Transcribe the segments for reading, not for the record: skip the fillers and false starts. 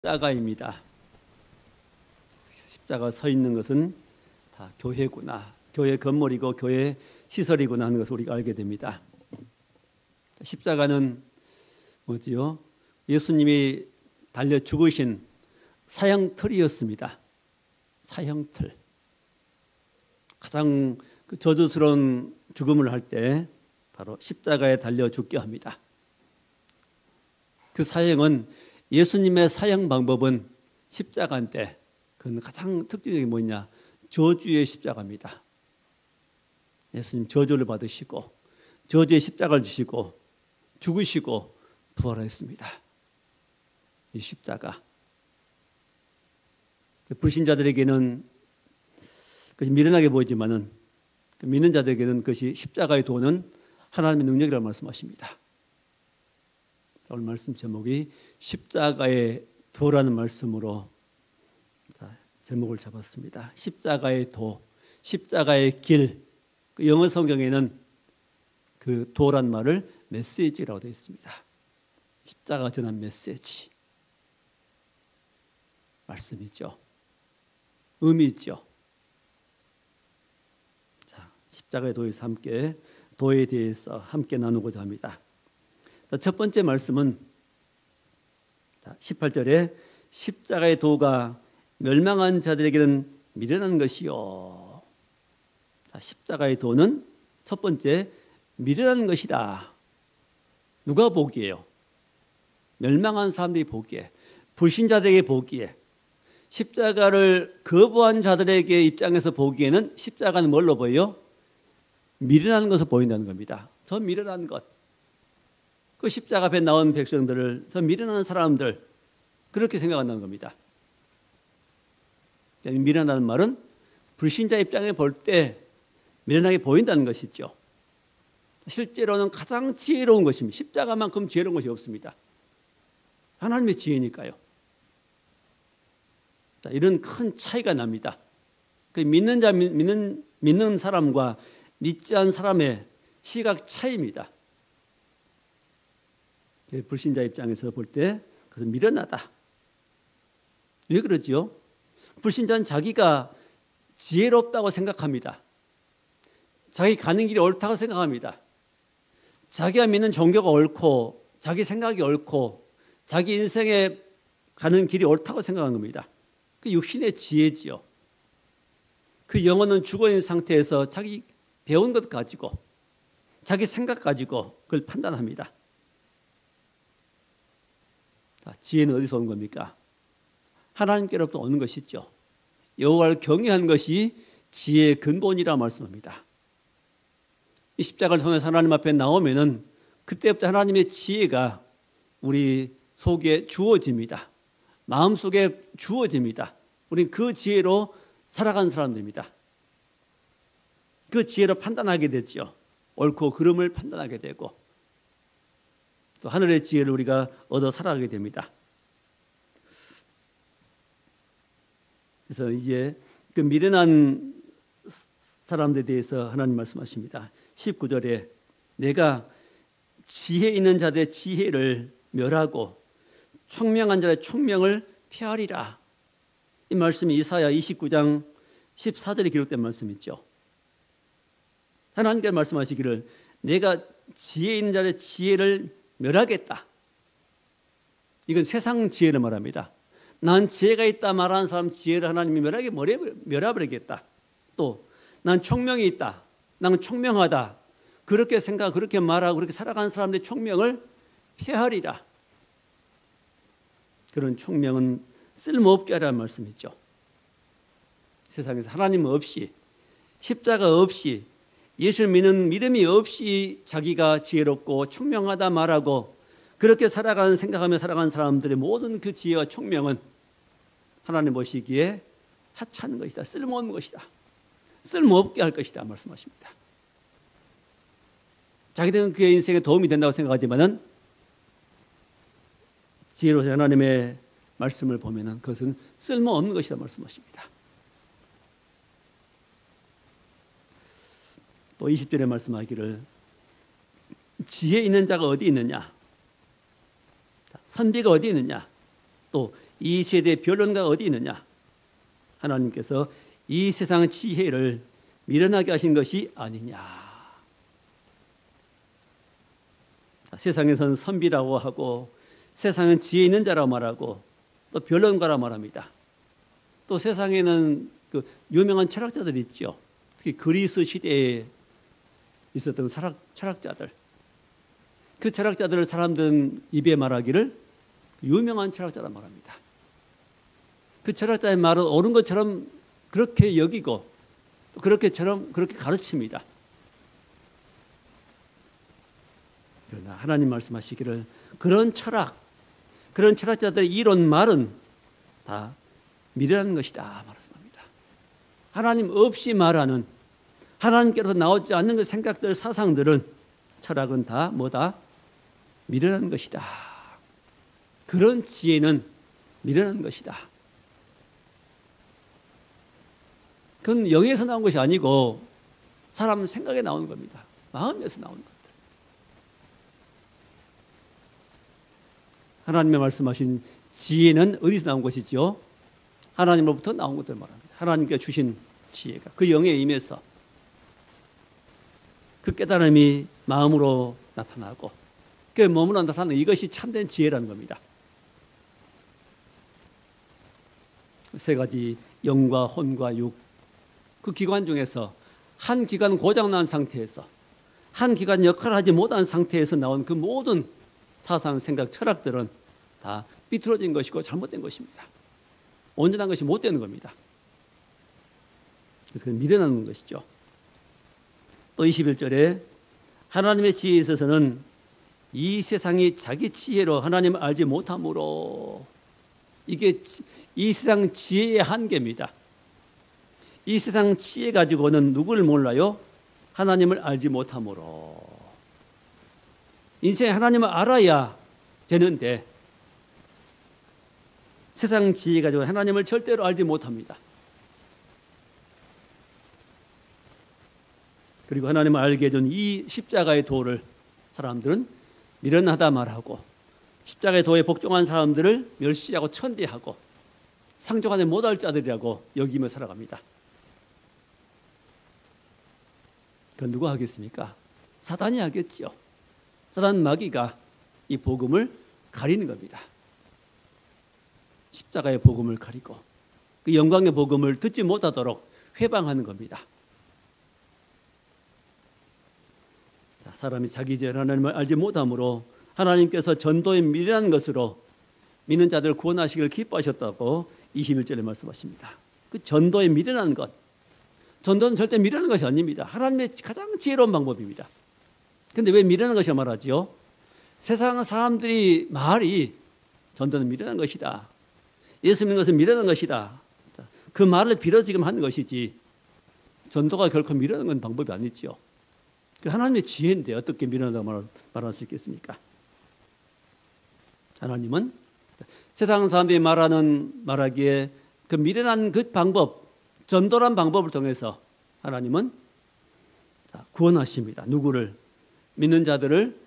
십자가입니다. 십자가 서 있는 것은 다 교회구나, 교회 건물이고 교회 시설이구나 하는 것을 우리가 알게 됩니다. 십자가는 뭐지요? 예수님이 달려 죽으신 사형틀이었습니다. 사형틀. 가장 저주스러운 죽음을 할 때 바로 십자가에 달려 죽게 합니다. 그 사형은 예수님의 사형 방법은 십자가인데 그건 가장 특징적인 게 뭐냐? 저주의 십자가입니다. 예수님 저주를 받으시고 저주의 십자가를 지시고 죽으시고 부활하셨습니다. 이 십자가. 불신자들에게는 그것이 미련하게 보이지만은 믿는 자들에게는 그것이 십자가의 도는 하나님의 능력이라고 말씀하십니다. 오늘 말씀 제목이 십자가의 도라는 말씀으로 제목을 잡았습니다. 십자가의 도, 십자가의 길. 영어 성경에는 그 도란 말을 메시지라고 되어 있습니다. 십자가가 전한 메시지. 말씀이죠. 의미죠. 자, 십자가의 도에서 함께 도에 대해서 함께 나누고자 합니다. 첫 번째 말씀은 18절에 십자가의 도가 멸망한 자들에게는 미련한 것이요. 십자가의 도는 첫 번째 미련한 것이다. 누가 보기에요? 멸망한 사람들이 보기에, 불신자들에게 보기에, 십자가를 거부한 자들에게 입장에서 보기에는 십자가는 뭘로 보여요? 미련한 것을 보인다는 겁니다. 저 미련한 것. 그 십자가 앞에 나온 백성들을 저 미련한 사람들 그렇게 생각한다는 겁니다. 미련하다는 말은 불신자 입장에 볼 때 미련하게 보인다는 것이죠. 실제로는 가장 지혜로운 것입니다. 십자가만큼 지혜로운 것이 없습니다. 하나님의 지혜니까요. 자, 이런 큰 차이가 납니다. 그 믿는 자, 믿는 사람과 믿지 않은 사람의 시각 차이입니다. 불신자 입장에서 볼 때 그것은 미련하다. 왜 그러지요? 불신자는 자기가 지혜롭다고 생각합니다. 자기 가는 길이 옳다고 생각합니다. 자기가 믿는 종교가 옳고 자기 생각이 옳고 자기 인생에 가는 길이 옳다고 생각하는 겁니다. 그 육신의 지혜지요. 그 영혼은 죽어있는 상태에서 자기 배운 것 가지고 자기 생각 가지고 그걸 판단합니다. 자, 지혜는 어디서 오는 겁니까? 하나님께로부터 오는 것이죠. 여호와를 경외하는 것이 지혜의 근본이라 말씀합니다. 이 십자가를 통해서 하나님 앞에 나오면은 그때부터 하나님의 지혜가 우리 속에 주어집니다. 마음속에 주어집니다. 우리는 그 지혜로 살아가는 사람들입니다. 그 지혜로 판단하게 되죠. 옳고 그름을 판단하게 되고 또 하늘의 지혜를 우리가 얻어 살아가게 됩니다. 그래서 이제 그 미련한 사람들에 대해서 하나님 말씀하십니다. 19절에 내가 지혜 있는 자들의 지혜를 멸하고 총명한 자의 총명을 폐하리라. 이 말씀이 이사야 29장 14절에 기록된 말씀이죠. 하나님께서 말씀하시기를 내가 지혜 있는 자의 지혜를 멸하겠다. 이건 세상 지혜를 말합니다. 난 지혜가 있다 말하는 사람 지혜를 하나님이 멸해버리겠다. 또 난 총명이 있다. 나는 총명하다. 그렇게 생각, 그렇게 말하고 그렇게 살아가는 사람들의 총명을 폐하리라. 그런 총명은 쓸모없게 하라는 말씀이죠. 세상에서 하나님 없이 십자가 없이 예수를 믿는 믿음이 없이 자기가 지혜롭고 총명하다 말하고 그렇게 살아가는 생각하며 살아가는 사람들의 모든 그 지혜와 총명은 하나님 보시기에 하찮은 것이다. 쓸모없는 것이다. 쓸모없게 할 것이다 말씀하십니다. 자기들은 그의 인생에 도움이 된다고 생각하지만은 지혜로운 하나님의 말씀을 보면은 그것은 쓸모없는 것이다 말씀하십니다. 또 20절에 말씀하기를 지혜 있는 자가 어디 있느냐? 선비가 어디 있느냐? 또 이 세대의 변론가가 어디 있느냐? 하나님께서 이 세상의 지혜를 미련하게 하신 것이 아니냐. 세상에서는 선비라고 하고 세상은 지혜 있는 자라고 말하고 또 변론가라 말합니다. 또 세상에는 그 유명한 철학자들이 있죠. 특히 그리스 시대에 있었던 철학자들. 그 철학자들을 사람들은 입에 말하기를 유명한 철학자라 말합니다. 그 철학자의 말은 옳은 것처럼 그렇게 여기고 그렇게 가르칩니다. 그러나 하나님 말씀하시기를 그런 철학자들의 이론 말은 다 미련한 것이다 말씀합니다. 하나님 없이 말하는 하나님께로서 나오지 않는 그 생각들, 사상들은 철학은 다 뭐다? 미련한 것이다. 그런 지혜는 미련한 것이다. 그건 영에서 나온 것이 아니고 사람 생각에 나오는 겁니다. 마음에서 나오는 것들. 하나님의 말씀하신 지혜는 어디서 나온 것이죠? 하나님으로부터 나온 것들 말합니다. 하나님께 주신 지혜가 그 영에 임해서 그 깨달음이 마음으로 나타나고 그 몸으로 나타나는 이것이 참된 지혜라는 겁니다. 세 가지 영과 혼과 육, 그 기관 중에서 한 기관 고장난 상태에서 한 기관 역할을 하지 못한 상태에서 나온 그 모든 사상, 생각, 철학들은 다 삐뚤어진 것이고 잘못된 것입니다. 온전한 것이 못 되는 겁니다. 그래서 미련한 것이죠. 또 21절에 하나님의 지혜에 있어서는 이 세상이 자기 지혜로 하나님을 알지 못함으로, 이게 이 세상 지혜의 한계입니다. 이 세상 지혜 가지고는 누구를 몰라요? 하나님을 알지 못함으로. 인생에 하나님을 알아야 되는데 세상 지혜 가지고 하나님을 절대로 알지 못합니다. 그리고 하나님을 알게 해준 이 십자가의 도를 사람들은 미련하다 말하고 십자가의 도에 복종한 사람들을 멸시하고 천대하고 상종하지 못할 자들이라고 여기며 살아갑니다. 그건 누가 하겠습니까? 사단이 하겠죠. 사단 마귀가 이 복음을 가리는 겁니다. 십자가의 복음을 가리고 그 영광의 복음을 듣지 못하도록 회방하는 겁니다. 사람이 자기 죄 하나님을 알지 못함으로 하나님께서 전도에 미련한 것으로 믿는 자들을 구원하시기를 기뻐하셨다고 21절에 말씀하십니다. 그 전도에 미련한 것, 전도는 절대 미련한 것이 아닙니다. 하나님의 가장 지혜로운 방법입니다. 그런데 왜 미련한 것이라 말하지요? 세상 사람들이 말이 전도는 미련한 것이다, 예수 믿는 것은 미련한 것이다, 그 말을 빌어 지금 하는 것이지 전도가 결코 미련한 건 방법이 아니죠. 하나님의 지혜인데 어떻게 미련하다고 말할 수 있겠습니까? 하나님은 세상 사람들이 말하기에 그 미련한 그 방법, 전도란 방법을 통해서 하나님은 구원하십니다. 누구를? 믿는 자들을,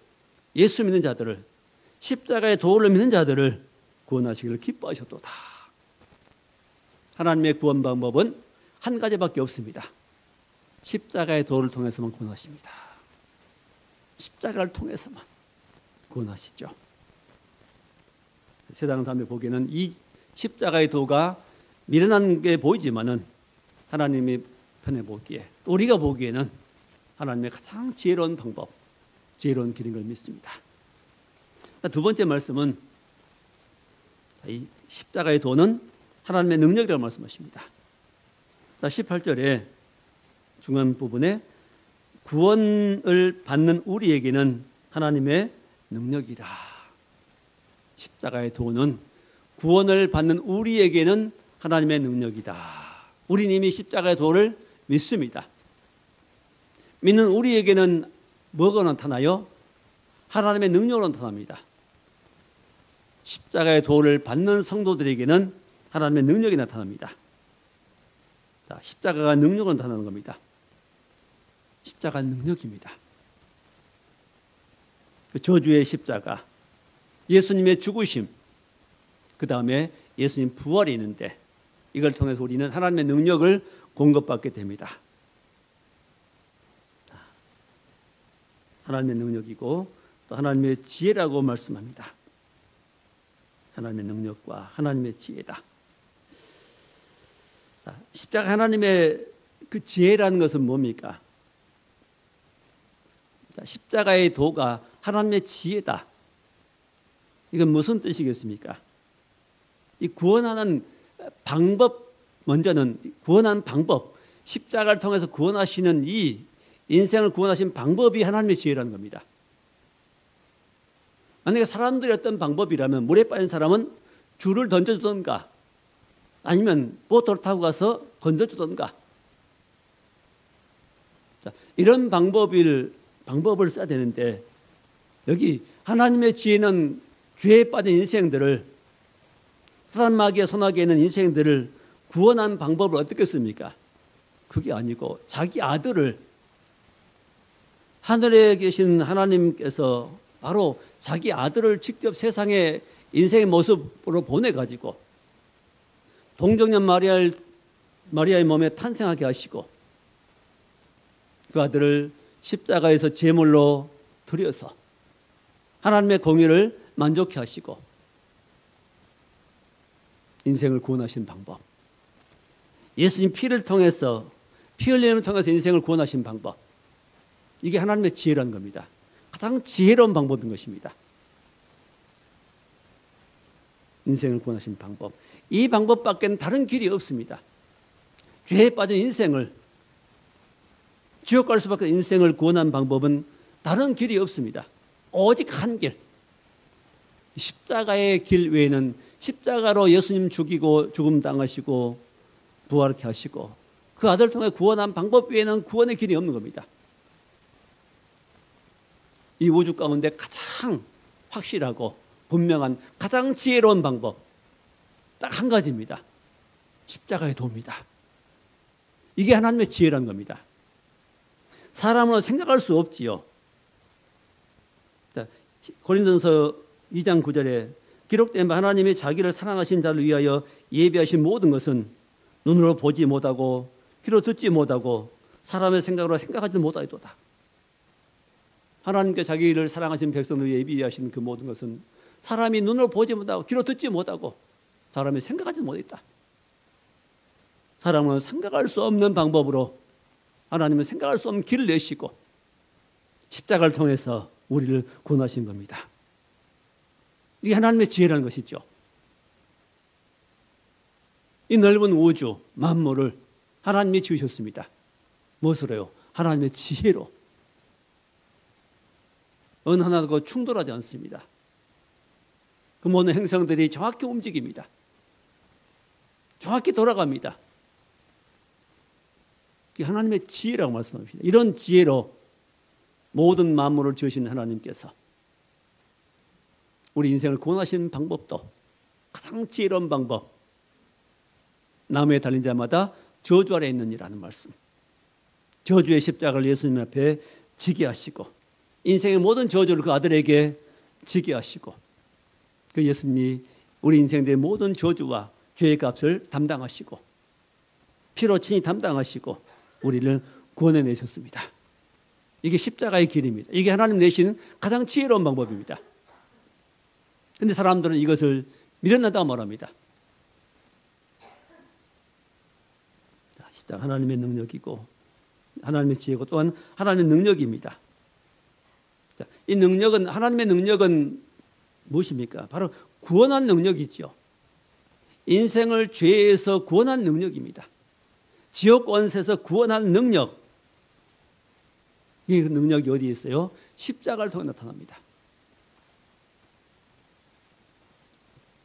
예수 믿는 자들을, 십자가의 도를 믿는 자들을 구원하시기를 기뻐하셨도다. 하나님의 구원 방법은 한 가지밖에 없습니다. 십자가의 도를 통해서만 구원하십니다. 십자가를 통해서만 구원하시죠. 세상 사람들이 보기에는 이 십자가의 도가 미련한 게 보이지만은 하나님의 편에 보기에, 또 우리가 보기에는 하나님의 가장 지혜로운 방법, 지혜로운 길인 걸 믿습니다. 두 번째 말씀은 이 십자가의 도는 하나님의 능력이라고 말씀하십니다. 18절에 중간 부분에 구원을 받는 우리에게는 하나님의 능력이라. 십자가의 도는 구원을 받는 우리에게는 하나님의 능력이다. 우리는 이미 십자가의 도를 믿습니다. 믿는 우리에게는 뭐가 나타나요? 하나님의 능력으로 나타납니다. 십자가의 도를 받는 성도들에게는 하나님의 능력이 나타납니다. 자, 십자가가 능력으로 나타나는 겁니다. 십자가는 능력입니다. 그 저주의 십자가, 예수님의 죽으심, 그 다음에 예수님 부활이 있는데 이걸 통해서 우리는 하나님의 능력을 공급받게 됩니다. 하나님의 능력이고 또 하나님의 지혜라고 말씀합니다. 하나님의 능력과 하나님의 지혜다. 십자가 하나님의 그 지혜라는 것은 뭡니까? 십자가의 도가 하나님의 지혜다. 이건 무슨 뜻이겠습니까? 이 구원하는 방법, 먼저는 구원하는 방법, 십자가를 통해서 구원하시는 이 인생을 구원하신 방법이 하나님의 지혜라는 겁니다. 만약에 사람들이 어떤 방법이라면 물에 빠진 사람은 줄을 던져주던가 아니면 보트를 타고 가서 건져주던가 이런 방법을 써야 되는데 여기 하나님의 지혜는 죄에 빠진 인생들을 사단 마귀의 손아귀에 있는 인생들을 구원한 방법을 어떻게 씁니까? 그게 아니고 자기 아들을 하늘에 계신 하나님께서 바로 자기 아들을 직접 세상에 인생의 모습으로 보내가지고 동정녀 마리아의 몸에 탄생하게 하시고 그 아들을 십자가에서 제물로 드려서 하나님의 공의를 만족해 하시고 인생을 구원하신 방법, 예수님 피를 통해서 피 흘림을 통해서 인생을 구원하신 방법, 이게 하나님의 지혜라는 겁니다. 가장 지혜로운 방법인 것입니다. 인생을 구원하신 방법, 이 방법밖에는 다른 길이 없습니다. 죄에 빠진 인생을, 지옥 갈 수밖에 없는 인생을 구원한 방법은 다른 길이 없습니다. 오직 한 길, 십자가의 길 외에는, 십자가로 예수님 죽이고 죽음 당하시고 부활케 하시고 그 아들을 통해 구원한 방법 외에는 구원의 길이 없는 겁니다. 이 우주 가운데 가장 확실하고 분명한 가장 지혜로운 방법 딱 한 가지입니다. 십자가의 도입니다. 이게 하나님의 지혜라는 겁니다. 사람으로 생각할 수 없지요. 고린도전서 2장 9절에 기록된 바 하나님이 자기를 사랑하신 자를 위하여 예비하신 모든 것은 눈으로 보지 못하고 귀로 듣지 못하고 사람의 생각으로 생각하지 못하리로다. 하나님께 자기를 사랑하신 백성을 예비하신 그 모든 것은 사람이 눈으로 보지 못하고 귀로 듣지 못하고 사람이 생각하지 못했다. 사람은 생각할 수 없는 방법으로 하나님은 생각할 수 없는 길을 내시고 십자가를 통해서 우리를 구원하신 겁니다. 이게 하나님의 지혜라는 것이죠. 이 넓은 우주 만물을 하나님이 지으셨습니다. 무엇으로요? 하나님의 지혜로. 어느 하나도 충돌하지 않습니다. 그 모든 행성들이 정확히 움직입니다. 정확히 돌아갑니다. 이게 하나님의 지혜라고 말씀합니다. 이런 지혜로 모든 만물을 지으신 하나님께서 우리 인생을 구원하시는 방법도 가장 지혜로운 방법, 나무에 달린 자마다 저주 아래 있느니라는 말씀. 저주의 십자가를 예수님 앞에 지게 하시고 인생의 모든 저주를 그 아들에게 지게 하시고 그 예수님이 우리 인생들의 모든 저주와 죄의 값을 담당하시고 피로 친히 담당하시고 우리를 구원해내셨습니다. 이게 십자가의 길입니다. 이게 하나님 내신 가장 지혜로운 방법입니다. 그런데 사람들은 이것을 미련하다고 말합니다. 십자가 하나님의 능력이고 하나님의 지혜고 또한 하나님의 능력입니다. 이 능력은, 하나님의 능력은 무엇입니까? 바로 구원한 능력이죠. 인생을 죄에서 구원한 능력입니다. 지옥 권세에서 구원한 능력. 이 능력이 어디에 있어요? 십자가를 통해 나타납니다.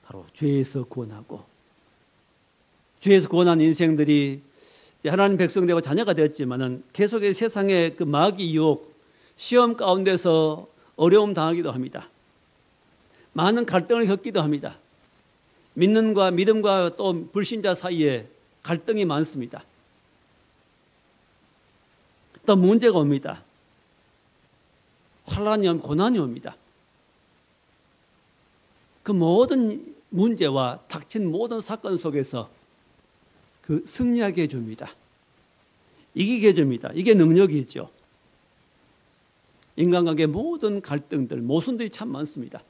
바로 죄에서 구원하고 죄에서 구원한 인생들이 하나님 백성 되고 자녀가 되었지만은 계속해서 세상의 그 마귀 유혹, 시험 가운데서 어려움 당하기도 합니다. 많은 갈등을 겪기도 합니다. 믿음과 또 불신자 사이에 갈등이 많습니다. 또 문제가 옵니다. 환난이 옵니다. 고난이 옵니다. 그 모든 문제와 닥친 모든 사건 속에서 그 승리하게 해줍니다. 이기게 해줍니다. 이게 능력이죠. 인간관계 모든 갈등들, 모순들이 참 많습니다.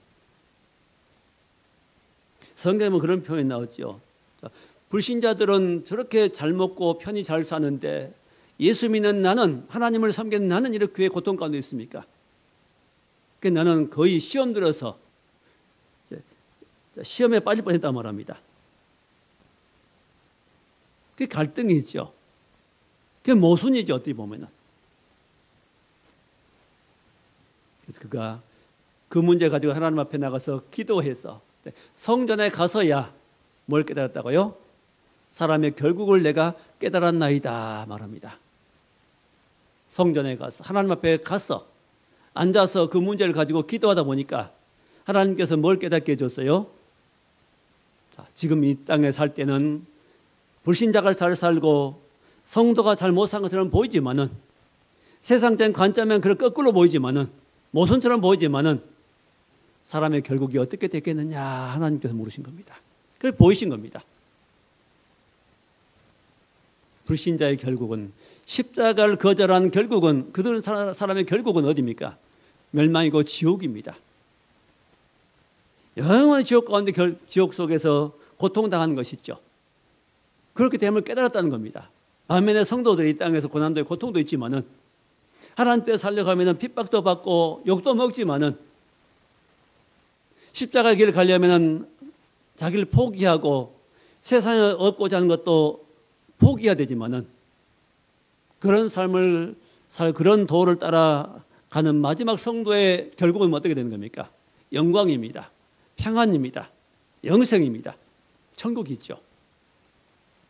성경에 그런 표현이 나오죠. 불신자들은 저렇게 잘 먹고 편히 잘 사는데 예수 믿는 나는, 하나님을 섬기는 나는 이렇게 고통 가운데 있습니까? 그러니까 나는 거의 시험 들어서 시험에 빠질 뻔했단 말합니다. 그게 갈등이죠. 그게 모순이죠, 어떻게 보면은. 그래서 그가 그 문제 가지고 하나님 앞에 나가서 기도해서 성전에 가서야 뭘 깨달았다고요? 사람의 결국을 내가 깨달았나이다 말합니다. 성전에 가서, 하나님 앞에 가서 앉아서 그 문제를 가지고 기도하다 보니까 하나님께서 뭘 깨닫게 해줬어요? 지금 이 땅에 살 때는 불신자가 잘 살고 성도가 잘 못 산 것처럼 보이지만은, 세상적인 관점엔 그런 거꾸로 보이지만은, 모순처럼 보이지만은 사람의 결국이 어떻게 됐겠느냐 하나님께서 물으신 겁니다. 그걸 보이신 겁니다. 불신자의 결국은, 십자가를 거절한 결국은, 그들 사람의 결국은 어디입니까? 멸망이고 지옥입니다. 영원히 지옥 가운데 지옥 속에서 고통당하는 것이죠. 그렇게 됨을 깨달았다는 겁니다. 반면에 성도들이 이 땅에서 고난도 고통도 있지만은, 하나님 때 살려가면은 핍박도 받고 욕도 먹지만은, 십자가 길을 가려면은 자기를 포기하고 세상에 얻고자 하는 것도 포기해야 되지만은, 그런 삶을 그런 도를 따라가는 마지막 성도의 결국은 어떻게 되는 겁니까? 영광입니다. 평안입니다. 영생입니다. 천국이 있죠.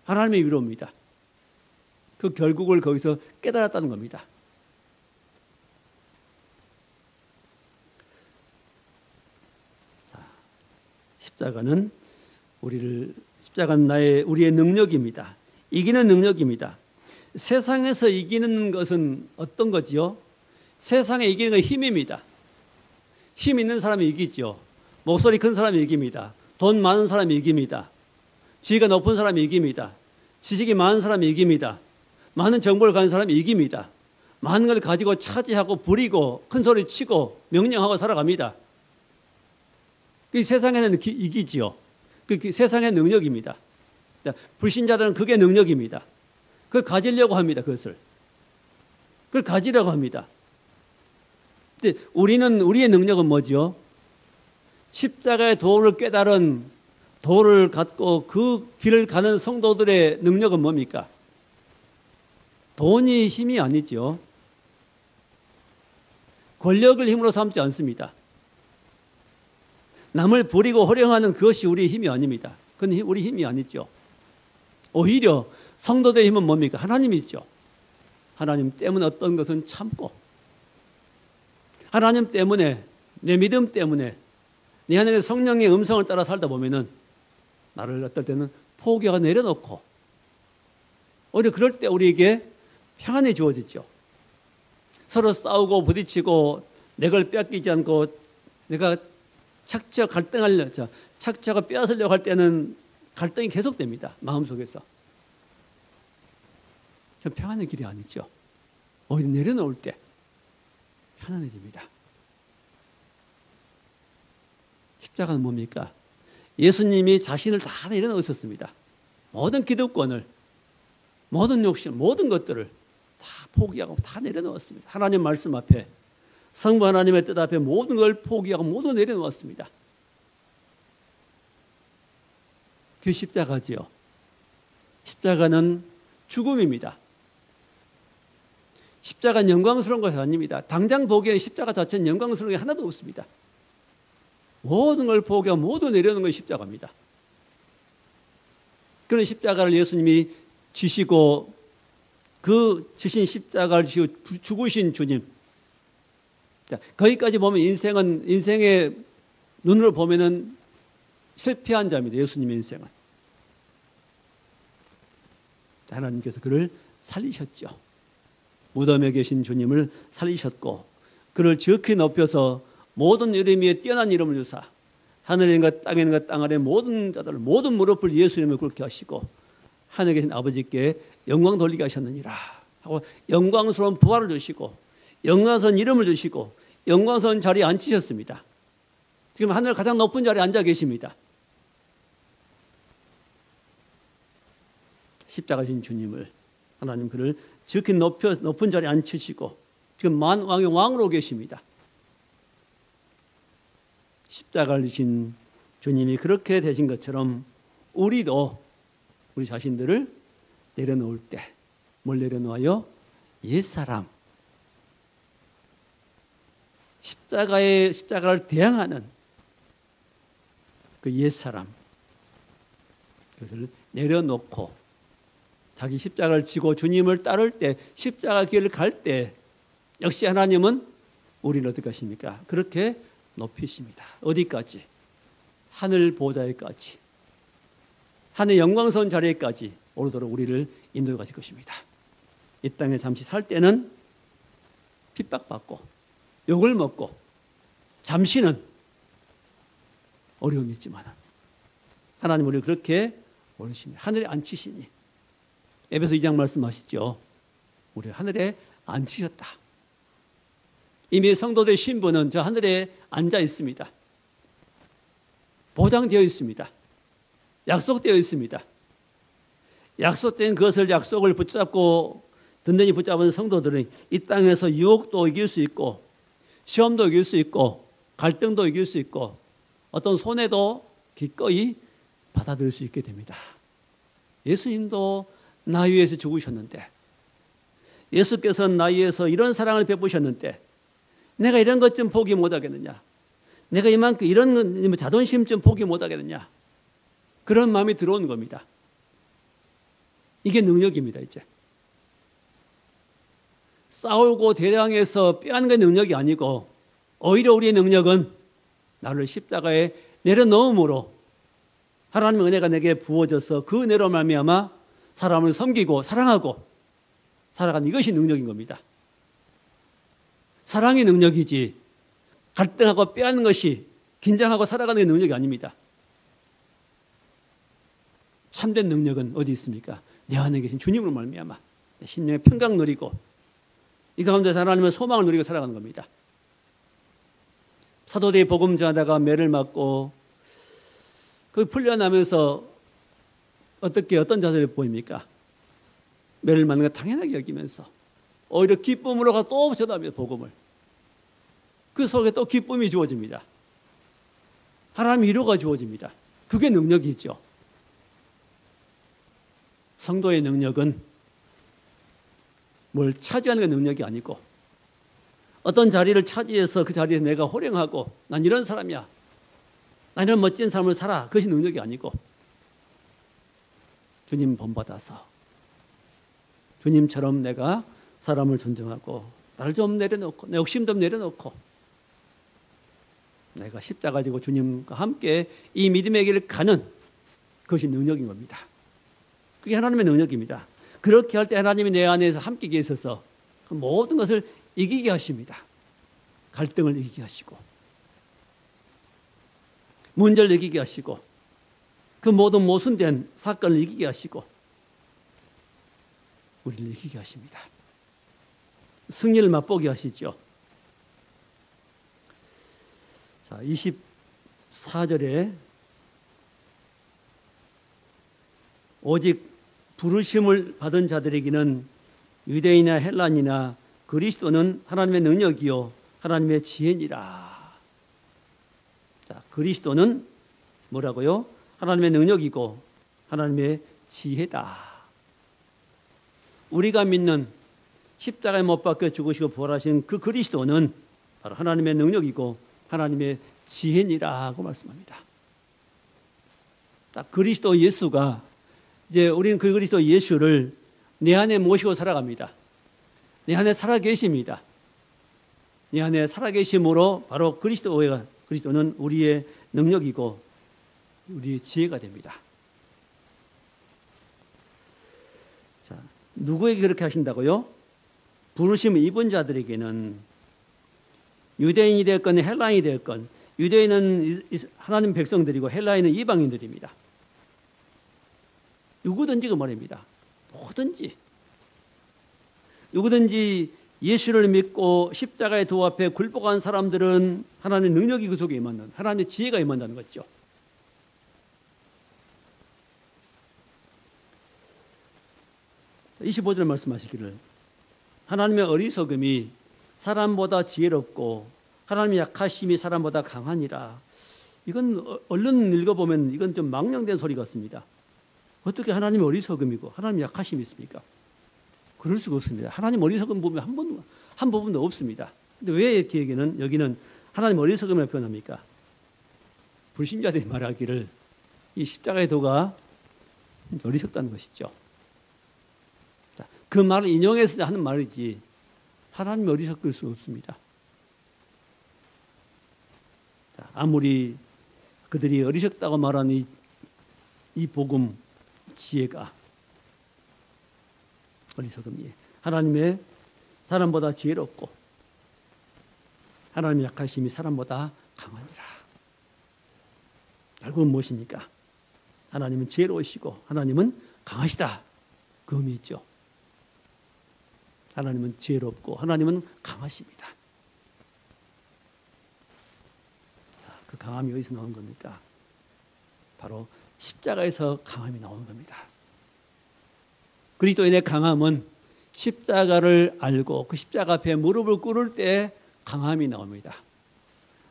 하나님의 위로입니다. 그 결국을 거기서 깨달았다는 겁니다. 자, 십자가는 우리의 능력입니다. 이기는 능력입니다. 세상에서 이기는 것은 어떤 거지요? 세상에 이기는 건 힘입니다. 힘 있는 사람이 이기죠. 목소리 큰 사람이 이깁니다. 돈 많은 사람이 이깁니다. 지위가 높은 사람이 이깁니다. 지식이 많은 사람이 이깁니다. 많은 정보를 가진 사람이 이깁니다. 많은 걸 가지고 차지하고 부리고 큰 소리 치고 명령하고 살아갑니다. 그 세상에는 이기지요. 그 세상의 능력입니다. 불신자들은 그게 능력입니다. 그걸 가지려고 합니다. 그걸 가지려고 합니다. 근데 우리의 능력은 뭐지요? 십자가의 도를 깨달은, 도를 갖고 그 길을 가는 성도들의 능력은 뭡니까? 돈이 힘이 아니죠. 권력을 힘으로 삼지 않습니다. 남을 부리고 호령하는 그것이 우리의 힘이 아닙니다. 그건 우리 힘이 아니죠. 오히려 성도들의 힘은 뭡니까? 하나님이 있죠. 하나님 때문에 어떤 것은 참고, 하나님 때문에, 내 믿음 때문에, 내 안에 성령의 음성을 따라 살다 보면은 나를 어떨 때는 포기하고 내려놓고, 오히려 그럴 때 우리에게 평안이 주어지죠. 서로 싸우고 부딪히고 내 걸 빼앗기지 않고 내가 착취와 착취하고 빼앗으려고 할 때는 갈등이 계속됩니다. 마음속에서. 평안의 길이 아니죠. 오히려 내려놓을 때 편안해집니다. 십자가는 뭡니까? 예수님이 자신을 다 내려놓으셨습니다. 모든 기득권을, 모든 욕심, 모든 것들을 다 포기하고 다 내려놓았습니다. 하나님 말씀 앞에, 성부 하나님의 뜻 앞에 모든 걸 포기하고 모두 내려놓았습니다. 그 십자가지요. 십자가는 죽음입니다. 십자가는 영광스러운 것이 아닙니다. 당장 보기에 십자가 자체는 영광스러운 게 하나도 없습니다. 모든 걸 포기하고 모두 내려놓는 것이 십자가입니다. 그런 십자가를 예수님이 지시고, 그 지신 십자가를 지시고 죽으신 주님. 자, 거기까지 보면 인생의 눈으로 보면은 실패한 자입니다. 예수님의 인생은. 하나님께서 그를 살리셨죠. 무덤에 계신 주님을 살리셨고, 그를 지극히 높여서 모든 이름 위에 뛰어난 이름을 주사 하늘에 있는 것 땅에 있는 것 땅 아래 모든 자들 모든 무릎을 예수 이름에 꿇게 하시고 하늘에 계신 아버지께 영광 돌리게 하셨느니라 하고 영광스러운 부활을 주시고 영광스러운 이름을 주시고 영광스러운 자리에 앉히셨습니다. 지금 하늘 가장 높은 자리에 앉아 계십니다. 십자가 진 주님을 하나님 그를 지극히 높은 자리에 앉히시고 지금 만왕의 왕으로 계십니다. 십자가를 지신 주님이 그렇게 되신 것처럼 우리도 우리 자신들을 내려놓을 때 뭘 내려놓아요? 옛사람, 십자가를 대항하는 그 옛사람, 그것을 내려놓고 자기 십자가를 지고 주님을 따를 때, 십자가 길을 갈 때 역시 하나님은 우리를 어떻게 하십니까? 그렇게 높이십니다. 어디까지? 하늘 보좌에까지, 하늘 영광스러운 자리에까지 오르도록 우리를 인도해 가실 것입니다. 이 땅에 잠시 살 때는 핍박받고 욕을 먹고 잠시는 어려움이 있지만 하나님 우리를 그렇게 오르십니다. 하늘에 앉히시니 에베소 2장 말씀하시죠. 우리 하늘에 앉히셨다. 이미 성도들의 신분은 저 하늘에 앉아 있습니다. 보장되어 있습니다. 약속되어 있습니다. 약속된 그것을 약속을 붙잡고 든든히 붙잡은 성도들은 이 땅에서 유혹도 이길 수 있고 시험도 이길 수 있고 갈등도 이길 수 있고 어떤 손해도 기꺼이 받아들일 수 있게 됩니다. 예수님도 나 위해서 죽으셨는데, 예수께서는 나 위해서 이런 사랑을 베푸셨는데 내가 이런 것 좀 포기 못하겠느냐, 내가 이만큼 이런 자존심 좀 포기 못하겠느냐, 그런 마음이 들어오는 겁니다. 이게 능력입니다. 이제 싸우고 대항해서 빼앗는 게 능력이 아니고 오히려 우리의 능력은 나를 십자가에 내려놓음으로 하나님의 은혜가 내게 부어져서 그 은혜로 말미암아 사람을 섬기고 사랑하고 살아가는 이것이 능력인 겁니다. 사랑이 능력이지 갈등하고 빼앗는 것이, 긴장하고 살아가는 게 능력이 아닙니다. 참된 능력은 어디 있습니까? 내 안에 계신 주님으로 말미암아 내 심령의 평강 누리고 이 가운데서 하나님의 소망을 누리고 살아가는 겁니다. 사도들이 복음 전하다가 매를 맞고 그 풀려나면서 어떤 자세를 보입니까? 매를 맞는 거 당연하게 여기면서 오히려 기쁨으로 또 전합니다. 복음을. 그 속에 또 기쁨이 주어집니다. 하나님의 위로가 주어집니다. 그게 능력이죠. 성도의 능력은 뭘 차지하는 게 능력이 아니고 어떤 자리를 차지해서 그 자리에서 내가 호령하고 난 이런 사람이야, 난 이런 멋진 삶을 살아, 그것이 능력이 아니고 주님 본받아서 주님처럼 내가 사람을 존중하고 나를 좀 내려놓고 내 욕심 좀 내려놓고 내가 십자가 지고 주님과 함께 이 믿음의 길을 가는 그것이 능력인 겁니다. 그게 하나님의 능력입니다. 그렇게 할 때 하나님이 내 안에서 함께 계셔서 그 모든 것을 이기게 하십니다. 갈등을 이기게 하시고 문제를 이기게 하시고 그 모든 모순된 사건을 이기게 하시고 우리를 이기게 하십니다. 승리를 맛보게 하시죠. 자, 24절에 오직 부르심을 받은 자들에게는 유대인이나 헬란이나 그리스도는 하나님의 능력이요 하나님의 지혜니라. 자, 그리스도는 뭐라고요? 하나님의 능력이고 하나님의 지혜다. 우리가 믿는 십자가에 못 박혀 죽으시고 부활하신 그 그리스도는 바로 하나님의 능력이고 하나님의 지혜니라고 말씀합니다. 자, 그리스도 예수가 이제 우리는 그 그리스도 예수를 내 안에 모시고 살아갑니다. 내 안에 살아계십니다. 내 안에 살아계심으로 바로 그리스도는 우리의 능력이고 우리의 지혜가 됩니다. 자, 누구에게 그렇게 하신다고요? 부르심을 입은 자들에게는 유대인이 됐건 헬라인이 됐건 유대인은 하나님 백성들이고 헬라인은 이방인들입니다. 누구든지 그 말입니다. 누구든지 예수를 믿고 십자가의 도 앞에 굴복한 사람들은 하나님의 능력이 그 속에 임한다는, 하나님의 지혜가 임한다는 거죠. 자, 25절 말씀하시기를 하나님의 어리석음이 사람보다 지혜롭고 하나님의 약하심이 사람보다 강하니라. 이건 얼른 읽어보면 이건 좀 망령된 소리 같습니다. 어떻게 하나님의 어리석음이고 하나님의 약하심이 있습니까? 그럴 수가 없습니다. 하나님 어리석음 보면 한 부분도 없습니다. 근데 왜 이렇게 여기는 하나님 어리석음을 표현합니까? 불신자들이 말하기를 이 십자가의 도가 어리석다는 것이죠. 그 말을 인용해서 하는 말이지 하나님이 어리석을 수 없습니다. 아무리 그들이 어리석다고 말하는 이 복음 지혜가 어리석음이 하나님의 사람보다 지혜롭고 하나님의 약하심이 사람보다 강하니라. 결국은 무엇입니까? 하나님은 지혜로우시고 하나님은 강하시다. 그 의미 있죠. 하나님은 지혜롭고 하나님은 강하십니다. 자, 그 강함이 어디서 나오는 겁니까? 바로 십자가에서 강함이 나오는 겁니다. 그리스도인의 강함은 십자가를 알고 그 십자가 앞에 무릎을 꿇을 때 강함이 나옵니다.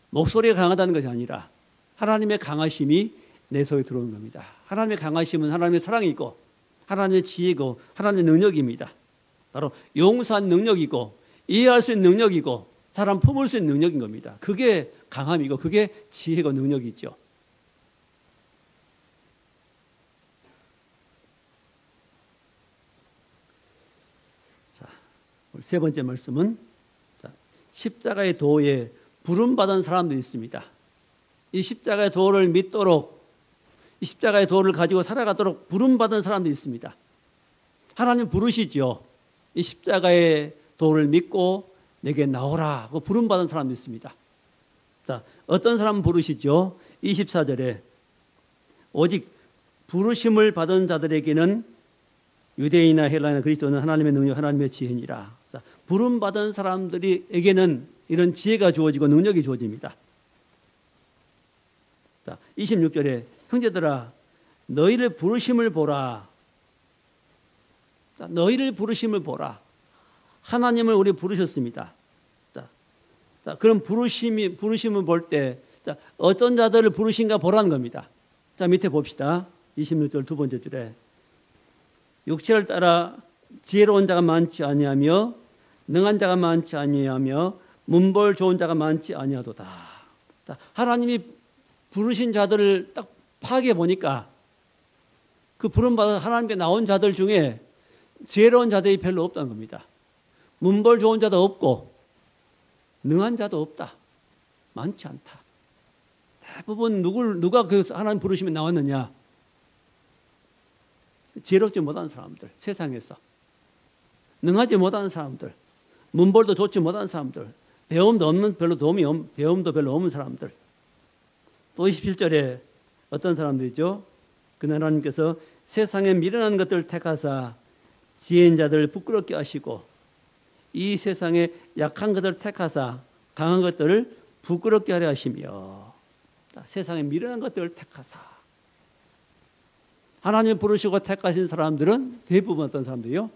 목소리가 강하다는 것이 아니라 하나님의 강하심이 내 속에 들어오는 겁니다. 하나님의 강하심은 하나님의 사랑이고 하나님의 지혜고 하나님의 능력입니다. 바로 용서한 능력이고 이해할 수 있는 능력이고 사람 품을 수 있는 능력인 겁니다. 그게 강함이고 그게 지혜고 능력이죠. 자, 세 번째 말씀은 십자가의 도에 부름받은 사람들이 있습니다. 이 십자가의 도를 믿도록 이 십자가의 도를 가지고 살아가도록 부름받은 사람들이 있습니다. 하나님 부르시죠. 이 십자가의 도를 믿고 내게 나오라 하고 부름받은 사람이 있습니다. 자, 어떤 사람 부르시죠? 24절에 오직 부르심을 받은 자들에게는 유대인이나 헬라이나 그리스도는 하나님의 능력, 하나님의 지혜니라. 자, 부름받은 사람들에게는 이런 지혜가 주어지고 능력이 주어집니다. 자, 26절에 형제들아 너희를 부르심을 보라. 자, 너희를 부르심을 보라. 하나님을 우리 부르셨습니다. 자, 그럼 부르심을 볼 때 어떤 자들을 부르신가 보라는 겁니다. 자, 밑에 봅시다. 26절 두 번째 줄에 육체를 따라 지혜로운 자가 많지 아니하며 능한 자가 많지 아니하며 문벌 좋은 자가 많지 아니하도다. 자, 하나님이 부르신 자들을 딱 파악해 보니까 그 부름받아 하나님께 나온 자들 중에 지혜로운 자들이 별로 없다는 겁니다. 문벌 좋은 자도 없고 능한 자도 없다. 많지 않다. 대부분 누가 그 하나님 부르시면 나왔느냐? 지혜롭지 못한 사람들, 세상에서 능하지 못한 사람들, 문벌도 좋지 못한 사람들, 배움도 별로 없는 사람들. 또 27절에 어떤 사람들이죠? 그 하나님께서 세상에 미련한 것들을 택하사 지혜인 자들을 부끄럽게 하시고 이 세상에 약한 것들을 택하사 강한 것들을 부끄럽게 하려 하시며 세상에 미련한 것들을 택하사 하나님 부르시고 택하신 사람들은 대부분 어떤 사람들이요?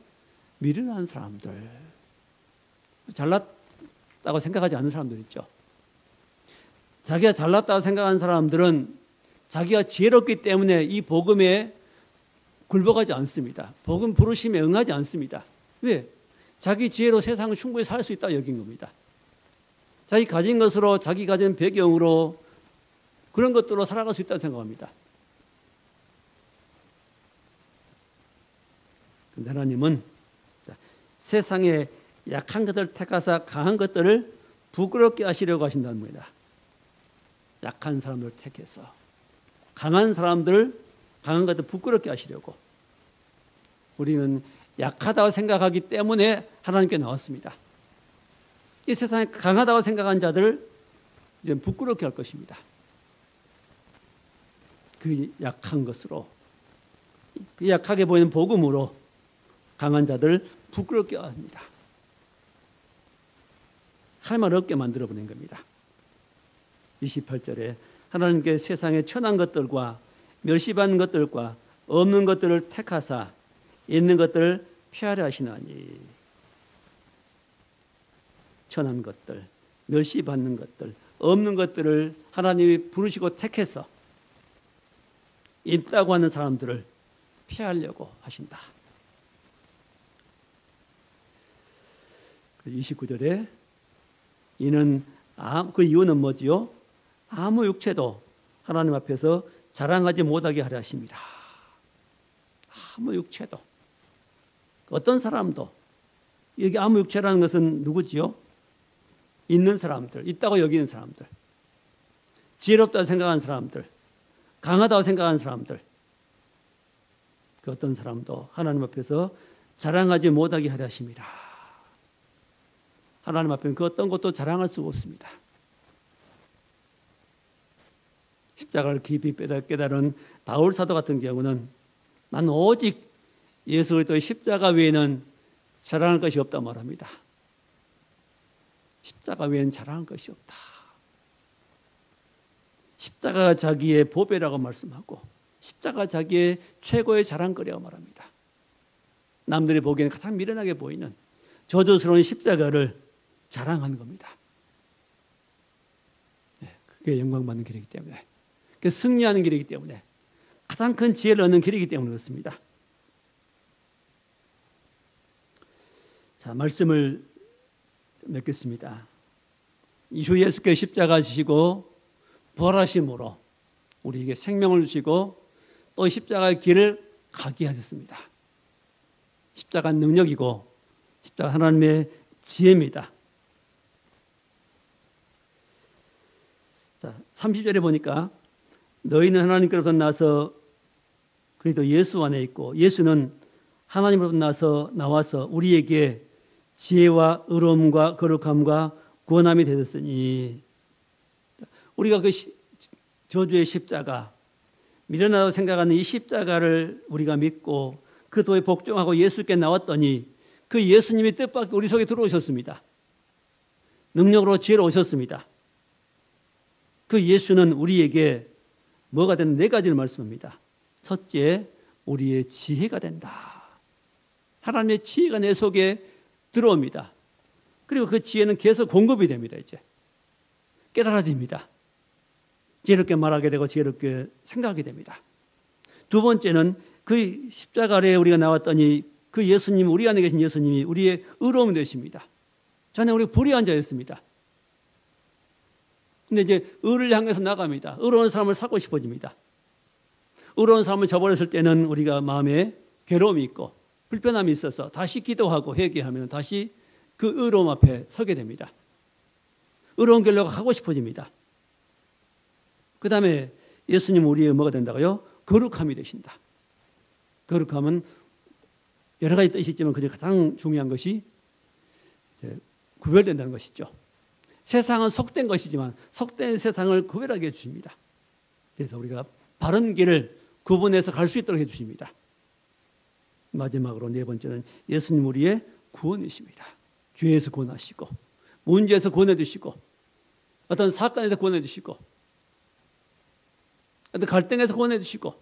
미련한 사람들, 잘났다고 생각하지 않는 사람들 있죠. 자기가 잘났다고 생각하는 사람들은 자기가 지혜롭기 때문에 이 복음에 굴복하지 않습니다. 복음 부르심에 응하지 않습니다. 왜? 자기 지혜로 세상을 충분히 살 수 있다고 여긴 겁니다. 자기 가진 것으로 자기 가진 배경으로 그런 것들로 살아갈 수 있다고 생각합니다. 그런데 하나님은 세상에 약한 것들을 택하사 강한 것들을 부끄럽게 하시려고 하신다는 겁니다. 약한 사람들을 택해서 강한 사람들, 강한 것들 부끄럽게 하시려고. 우리는 약하다고 생각하기 때문에 하나님께 나왔습니다. 이 세상에 강하다고 생각한 자들, 이제 부끄럽게 할 것입니다. 그 약한 것으로, 그 약하게 보이는 복음으로 강한 자들 부끄럽게 합니다. 할 말 없게 만들어 보낸 겁니다. 28절에 하나님께 세상의 천한 것들과 멸시받는 것들과 없는 것들을 택하사 있는 것들을 폐하려 하시나니. 천한 것들, 멸시받는 것들, 없는 것들을 하나님이 부르시고 택해서 있다고 하는 사람들을 피하려고 하신다. 29절에 이는 그 이유는 뭐지요? 아무 육체도 하나님 앞에서 자랑하지 못하게 하려 하십니다. 아무 육체도, 어떤 사람도, 여기 아무 육체라는 것은 누구지요? 있는 사람들, 있다고 여기는 사람들, 지혜롭다고 생각하는 사람들, 강하다고 생각하는 사람들, 그 어떤 사람도 하나님 앞에서 자랑하지 못하게 하려 하십니다. 하나님 앞에는 그 어떤 것도 자랑할 수가 없습니다. 십자가를 깊이 깨달은 바울 사도 같은 경우는 나는 오직 예수 그리스도의 십자가 외에는 자랑할 것이 없다 말합니다. 십자가 외에는 자랑할 것이 없다. 십자가가 자기의 보배라고 말씀하고 십자가가 자기의 최고의 자랑거리라고 말합니다. 남들이 보기에는 가장 미련하게 보이는 저주스러운 십자가를 자랑하는 겁니다. 그게 영광받는 길이기 때문에, 그게 승리하는 길이기 때문에, 가장 큰 지혜를 얻는 길이기 때문에 그렇습니다. 자, 말씀을 맺겠습니다. 이후 예수께서 십자가 지시고 부활하심으로 우리에게 생명을 주시고 또 십자가의 길을 가게 하셨습니다. 십자가는 능력이고 십자가 하나님의 지혜입니다. 자, 30절에 보니까 너희는 하나님께로부터 나서 그리스도 예수 안에 있고 예수는 하나님으로부터 나와서 우리에게 지혜와 의로움과 거룩함과 구원함이 되셨으니, 우리가 그 저주의 십자가, 미련하다고 생각하는 이 십자가를 우리가 믿고 그 도에 복종하고 예수께 나왔더니 그 예수님이 뜻밖의 우리 속에 들어오셨습니다. 능력으로 지혜로 오셨습니다. 그 예수는 우리에게 뭐가 되는 네 가지를 말씀합니다. 첫째, 우리의 지혜가 된다. 하나님의 지혜가 내 속에 들어옵니다. 그리고 그 지혜는 계속 공급이 됩니다. 이제 깨달아집니다. 지혜롭게 말하게 되고 지혜롭게 생각하게 됩니다. 두 번째는 그 십자가 아래에 우리가 나왔더니 그 예수님, 우리 안에 계신 예수님이 우리의 의로움이 되십니다. 전에 우리 불의한 자였습니다. 근데 이제 의를 향해서 나갑니다. 의로운 사람을 살고 싶어집니다. 의로운 사람을 저버렸을 때는 우리가 마음에 괴로움이 있고 불편함이 있어서 다시 기도하고 회개하면 다시 그 의로움 앞에 서게 됩니다. 의로운 길로 가고 싶어집니다. 그 다음에 예수님 우리의 뭐가 된다고요? 거룩함이 되신다. 거룩함은 여러 가지 뜻이 있지만 그중에 가장 중요한 것이 이제 구별된다는 것이죠. 세상은 속된 것이지만 속된 세상을 구별하게 해주십니다. 그래서 우리가 바른 길을 구분해서 갈 수 있도록 해주십니다. 마지막으로 네 번째는 예수님 우리의 구원이십니다. 죄에서 구원하시고 문제에서 구원해 주시고 어떤 사건에서 구원해 주시고 어떤 갈등에서 구원해 주시고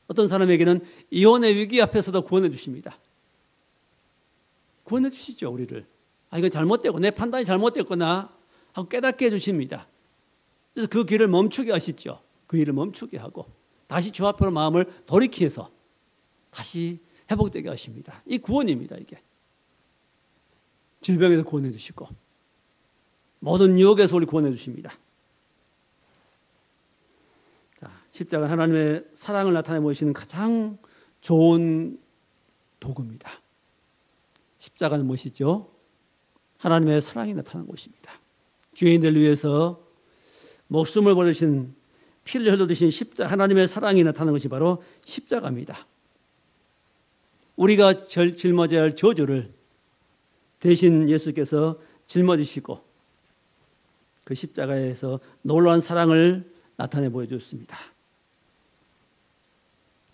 어떤 사람에게는 이혼의 위기 앞에서도 구원해 주십니다. 구원해 주시죠, 우리를. 이거 잘못되고 내 판단이 잘못됐구나 하고 깨닫게 해주십니다. 그래서 그 길을 멈추게 하시죠. 그 일을 멈추게 하고 다시 주 앞으로 마음을 돌이켜서 다시 회복되게 하십니다. 이 구원입니다. 이게 질병에서 구원해 주시고 모든 유혹에서 우리 구원해 주십니다. 자, 십자가 하나님의 사랑을 나타내 보이시는 가장 좋은 도구입니다. 십자가는 무엇이죠? 하나님의 사랑이 나타난 곳입니다. 죄인들 위해서 목숨을 버리신 피를 흘려드신 십자가, 하나님의 사랑이 나타난 것이 바로 십자가입니다. 우리가 짊어져야 할 저주를 대신 예수께서 짊어지시고 그 십자가에서 놀라운 사랑을 나타내 보여줬습니다.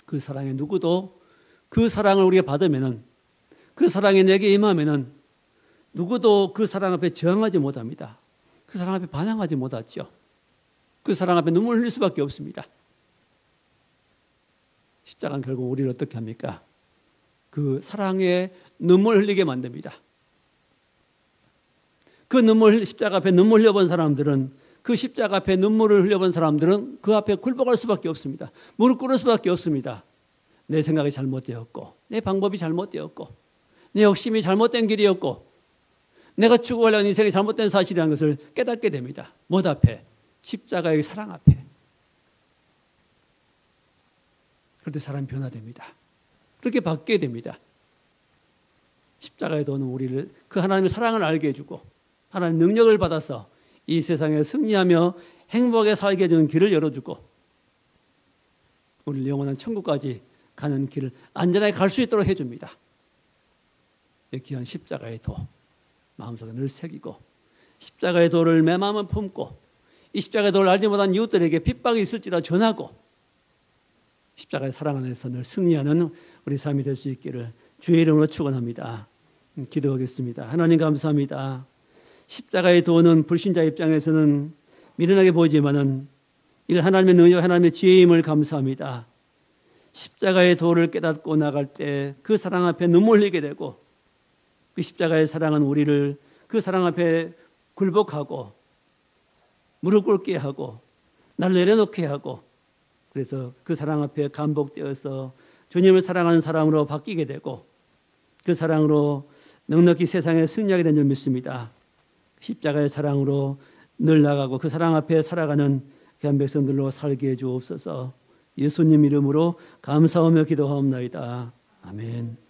그 사랑에 누구도 그 사랑을 우리가 받으면은, 그 사랑이 내게 임하면은 누구도 그 사랑 앞에 저항하지 못합니다. 그 사랑 앞에 반항하지 못하죠. 그 사랑 앞에 눈물 흘릴 수밖에 없습니다. 십자가는 결국 우리를 어떻게 합니까? 그 사랑에 눈물 흘리게 만듭니다. 그 십자가 앞에 눈물 흘려본 사람들은, 그 십자가 앞에 눈물을 흘려본 사람들은 그 앞에 굴복할 수밖에 없습니다. 무릎 꿇을 수밖에 없습니다. 내 생각이 잘못되었고, 내 방법이 잘못되었고, 내 욕심이 잘못된 길이었고, 내가 추구하려는 인생이 잘못된 사실이라는 것을 깨닫게 됩니다. 무엇 앞에? 십자가의 사랑 앞에. 그럴 때 사람이 변화됩니다. 그렇게 바뀌게 됩니다. 십자가의 도는 우리를 그 하나님의 사랑을 알게 해주고 하나님의 능력을 받아서 이 세상에 승리하며 행복하게 살게 해주는 길을 열어주고 우리를 영원한 천국까지 가는 길을 안전하게 갈 수 있도록 해줍니다. 이 귀한 십자가의 도 마음속에 늘 새기고 십자가의 도를 내 마음에 품고 이 십자가의 도를 알지 못한 이웃들에게 핍박이 있을지라 전하고 십자가의 사랑 안에서 늘 승리하는 우리 삶이 될 수 있기를 주의 이름으로 축원합니다. 기도하겠습니다. 하나님 감사합니다. 십자가의 도는 불신자 입장에서는 미련하게 보이지만은 이건 하나님의 능력, 하나님의 지혜임을 감사합니다. 십자가의 도를 깨닫고 나갈 때 그 사랑 앞에 눈물 흘리게 되고 그 십자가의 사랑은 우리를 그 사랑 앞에 굴복하고 무릎 꿇게 하고 나를 내려놓게 하고 그래서 그 사랑 앞에 감복되어서 주님을 사랑하는 사람으로 바뀌게 되고 그 사랑으로 넉넉히 세상에 승리하게 된 줄 믿습니다. 십자가의 사랑으로 늘 나가고 그 사랑 앞에 살아가는 귀한 백성들로 살게 해 주옵소서. 예수님 이름으로 감사하며 기도하옵나이다. 아멘.